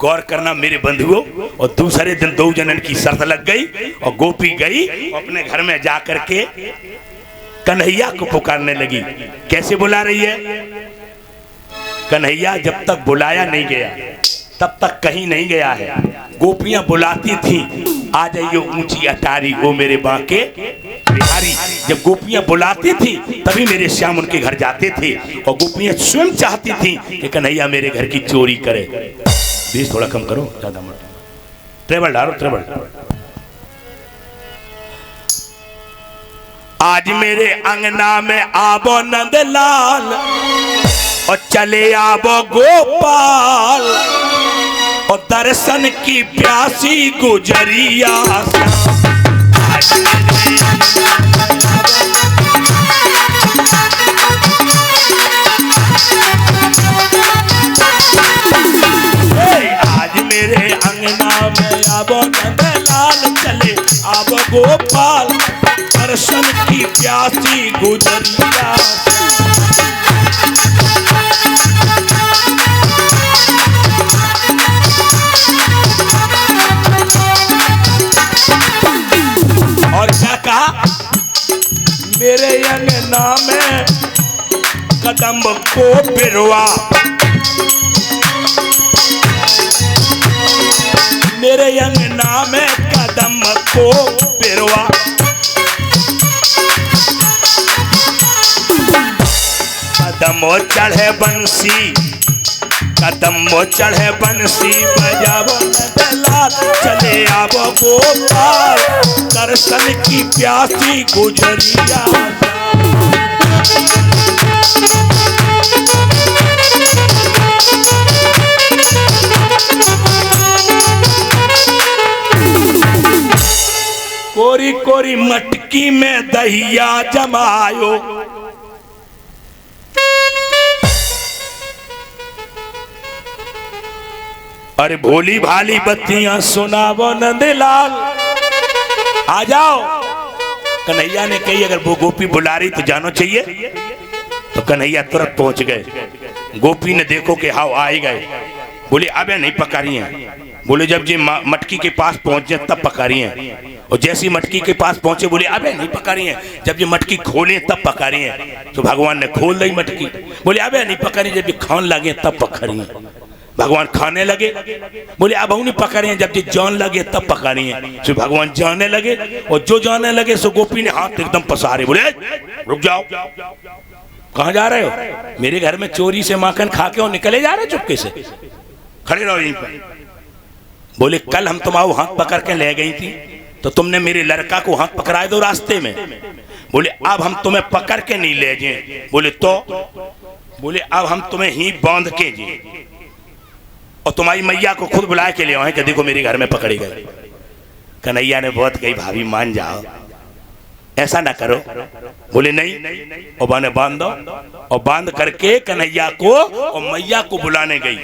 गौर करना मेरे बंधुओं। और दूसरे दिन दो जनन की शर्त लग गई और गोपी गई अपने घर में जा करके कन्हैया को पुकारने लगी। कैसे बुला रही है? कन्हैया जब तक बुलाया नहीं गया तब तक कहीं नहीं गया है। गोपियां बुलाती थी, आ जाइयो ऊंची अटारी वो मेरे बांके बिहारी। जब गोपियां बुलाती थी तभी मेरे श्याम उनके घर जाते थे। और गोपियां स्वयं चाहती थी कि कन्हैया मेरे घर की चोरी करे। बीस थोड़ा कम करो, ज्यादा मत। ट्रेबल डालो, ट्रेबल। आज मेरे अंगना में आबो नंदलाल और चले आबो गोपाल और दर्शन की प्यासी गुजरिया। आज मेरे अंगना में आबो नंदलाल चले आबो गोपाल दर्शन की प्यासी गुजरिया। और क्या कहा? मेरे अंगना में कदम को बिरवा, मेरे अंगना में कदम को बिरवा। कदम चढ़े बंसी, कदम चढ़े बंसी बजाबो नंदलाल चले आबो गोपाल दर्शन की प्यासी गुजरिया। कोरी कोरी मटकी में दहिया जमायो, अरे भोली भाली बत्तियां सुनावो नंदलाल आ जाओ। कन्हैया ने कही अगर वो गोपी बुला रही तो जानो चाहिए। तो कन्हैया तुरंत पहुंच गए। गोपी ने देखो कि हाँ आ ही गए। बोले अबे नहीं पकारी हैं। बोले जब जी मटकी के पास पहुंचे तब पकारी हैं। और जैसी मटकी के पास पहुंचे बोले अबे नहीं पकारी हैं। जब ये मटकी खोले तब पकारी हैं। तो भगवान ने खोल दी मटकी। बोले अबे नहीं पकारी, जब ये खान लगे तब पकड़ी हैं। भगवान खाने लगे। बोले अब नहीं पकड़े हैं, जब जी जान लगे तब पकड़ी हैं। तो भगवान जाने लगे और जो जाने लगे सो गोपी ने हाथ एकदम पसारे। बोले रुक जाओ, कहाँ जा रहे हो? मेरे घर में चोरी से माखन खा के और निकले जा रहे चुपके से, खड़े रहो यहीं पर। बोले कल हम तुम्हारा हाथ पकड़ के ले गई थी तो तुमने मेरे लड़का को हाथ पकड़ाए दो रास्ते में। बोले अब हम तुम्हें पकड़ के नहीं ले जाए। बोले तो? बोले अब हम तुम्हें ही बांध के जाए और तुम्हारी मैया को खुद बुलाए के ले आए कि देखो मेरे घर में पकड़ी गई। कन्हैया ने बहुत कही भाभी मान जाओ, ऐसा ना करो। बोले नहीं, और बाने बांध दो। और बांध करके कन्हैया को और मैया को बुलाने गई।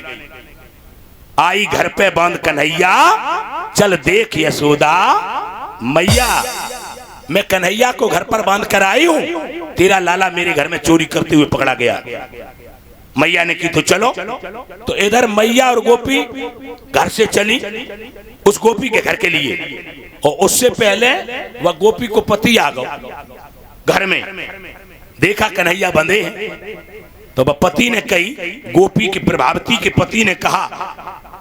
आई घर पे बांध कन्हैया, चल देख यशोदा मैया, मैं कन्हैया को घर पर बांध कर आई हूं, तेरा लाला मेरे घर में चोरी करते हुए पकड़ा गया। मैया ने की तो चलो। तो इधर मैया और गोपी घर से चली उस गोपी के घर के लिए। और उससे पहले वह गोपी को पति आ गया घर में, देखा कन्हैया बंधे हैं। तो वह पति ने कही, गोपी की प्रभावती के पति ने कहा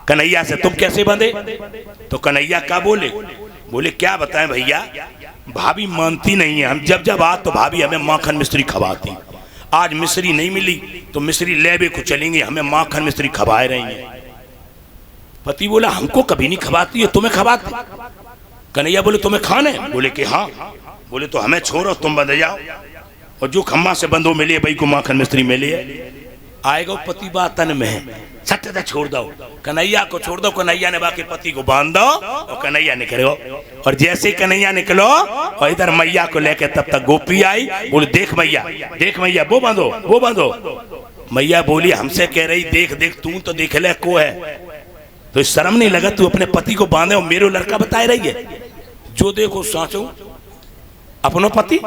कन्हैया से तुम कैसे बंधे? तो कन्हैया क्या बोले? बोले क्या बताएं भैया, भाभी मानती नहीं है। हम जब जब आ तो भाभी हमें माखन मिश्री खवाती। आज मिश्री नहीं मिली तो मिश्री लेबे को चलेंगे, हमें माखन मिश्री खवाए रही है। पति बोला हमको कभी नहीं खवाती है, तुम्हें खवाती। कन्हैया बोले तुम्हें खाने? बोले कि हाँ। बोले तो हमें छोड़ो, तुम बंध जाओ और जो खम्मा से बंधो मिले भाई को माखन मिश्री मिले। आएगा पति बातन में सत्य छोड़ दो, कन्हैया को छोड़ दो। कन्हैया ने बाकी पति को बांध दो और कन्हैया निकलो। और जैसे ही कन्हैया निकलो और इधर मैया को लेके तब तक गोपी आई। बोले देख मैया, देख मैया, वो बांधो, वो बांधो। मैया बोली हमसे कह रही देख देख, तू तो देख ले को है, तो शर्म नहीं लगा तू अपने पति को बांधे और मेरे लड़का बताए रही है। जो देखो साचो अपनो पति।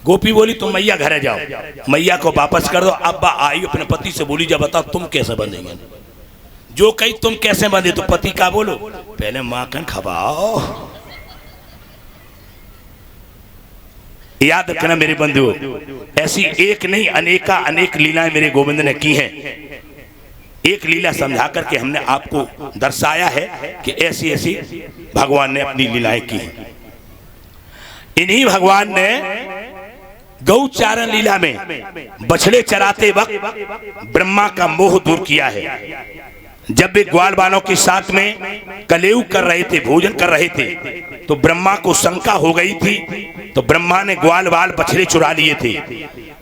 गोपी बोली तुम मैया घर जाओ, मैया को वापस कर दो। अब्बा आई अपने पति से बोली जा बताओ तुम कैसे बंधेंगे? जो कही तुम कैसे बंधे, तो पति का बोलो, पहले माखन खवाओ। याद रखना मेरे बंधु, ऐसी एक नहीं अनेक लीलाएं मेरे गोविंद ने की हैं। एक लीला समझा करके हमने आपको दर्शाया है कि ऐसी ऐसी भगवान ने अपनी लीलाएं की हैं। इन्हीं भगवान ने गौचारण लीला में बछड़े चराते वक्त ब्रह्मा का मोह दूर किया है। जब वे ग्वाल बालों के साथ में कलेऊ कर रहे थे, भोजन कर रहे थे, तो ब्रह्मा को शंका हो गई थी। तो ब्रह्मा ने ग्वाल बाल बछड़े चुरा लिए थे।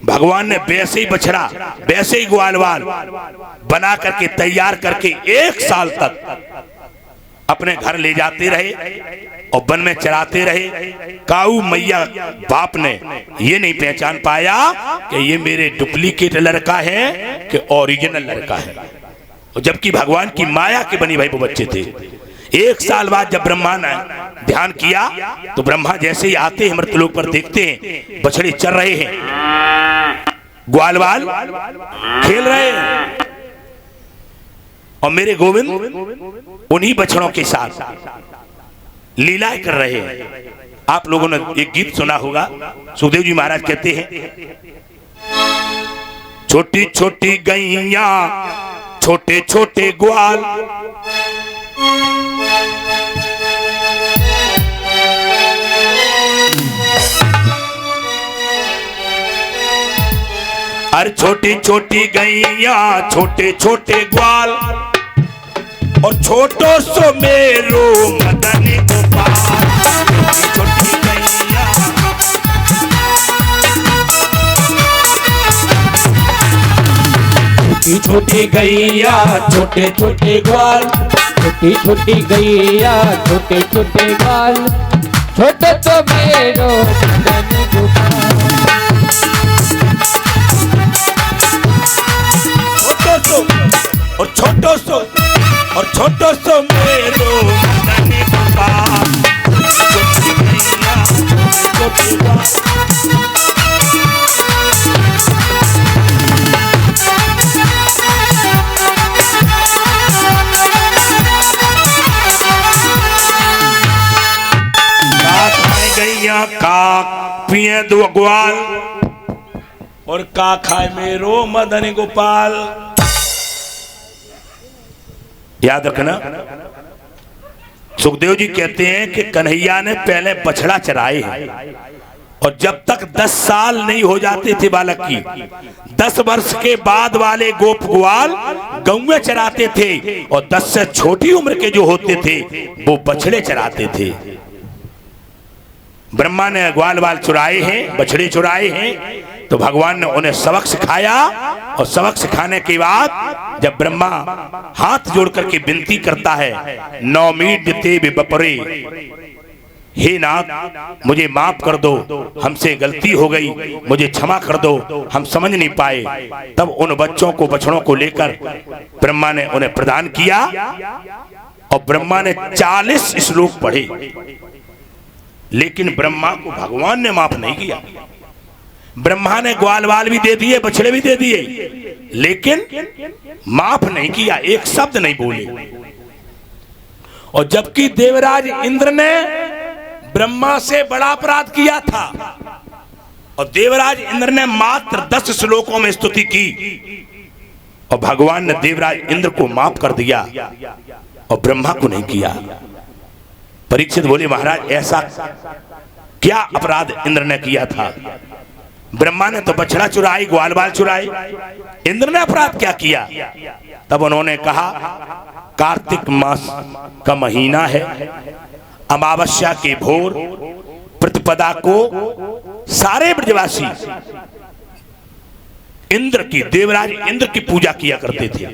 भगवान ने वैसे ही बछड़ा वैसे ही ग्वाल बाल बना करके तैयार करके 1 साल तक अपने घर ले जाते रहे और वन में चराते रहे। काऊ मैया बाप ने ये नहीं पहचान पाया कि ये मेरे डुप्लीकेट लड़का है कि ओरिजिनल लड़का है। जबकि भगवान की माया के बनी भाई वो बच्चे थे। 1 साल बाद जब ब्रह्मा ने ध्यान किया तो ब्रह्मा जैसे ही आते हैं मृतलोक पर, देखते हैं बछड़े चर रहे हैं, ग्वाल बाल खेल रहे हैं और मेरे गोविंद उन्हीं बछड़ों के साथ लीलाएं कर रहे हैं। आप लोगों ने एक गीत सुना होगा, सुखदेव जी महाराज कहते हैं, छोटी छोटी गैया छोटे छोटे ग्वाल, अरे छोटी छोटी गैया छोटे छोटे ग्वाल और छोटो सो मेरो मदन गोपाल। छोटी गैया छोटी गैया छोटे छोटे ग्वाल, छोटी छोटी गैया छोटे छोटे ग्वाल, छोटे तो मेरो मदन गोपाल। छोटो सो मेरो मदन गोपाल। छोटी गैया छोटे ग्वाल, का पिए दो ग्वाल और का खाए मेरो मदन गोपाल। याद रखना, सुखदेव जी कहते हैं कि कन्हैया ने पहले बछड़ा चराए हैं और जब तक 10 साल नहीं हो जाते थे बालक की, 10 वर्ष के बाद वाले गोप ग्वाल गौ में चराते थे और 10 से छोटी उम्र के जो होते थे वो बछड़े चराते थे। ब्रह्मा ने ग्वाल बाल चुराए हैं, बछड़े चुराए हैं, तो भगवान ने उन्हें सबक सिखाया और सबक सिखाने के बाद जब ब्रह्मा हाथ जोड़ करके विनती करता है, नौमीड ते बपरे, हे नाथ मुझे माफ कर दो, हमसे गलती हो गई, मुझे क्षमा कर दो, हम समझ नहीं पाए। तब उन बच्चों को बछड़ों को लेकर ब्रह्मा ने उन्हें प्रदान किया और ब्रह्मा ने 40 श्लोक पढ़े, लेकिन ब्रह्मा को भगवान ने माफ नहीं किया। ब्रह्मा ने ग्वाल बाल भी दे दिए, बछड़े भी दे दिए, लेकिन माफ नहीं किया, एक शब्द नहीं बोले। और जबकि देवराज इंद्र ने ब्रह्मा से बड़ा अपराध किया था और देवराज इंद्र ने मात्र 10 श्लोकों में स्तुति की और भगवान ने देवराज इंद्र को माफ कर दिया और ब्रह्मा को नहीं किया। परीक्षित बोले, महाराज ऐसा क्या अपराध इंद्र ने किया था? ब्रह्मा ने तो बछड़ा चुराई, ग्वाल बाल चुराए, इंद्र ने अपराध क्या किया? तब उन्होंने कहा, कार्तिक मास का महीना है, अमावस्या के भोर प्रतिपदा को सारे ब्रजवासी इंद्र की, देवराज इंद्र की पूजा किया करते थे।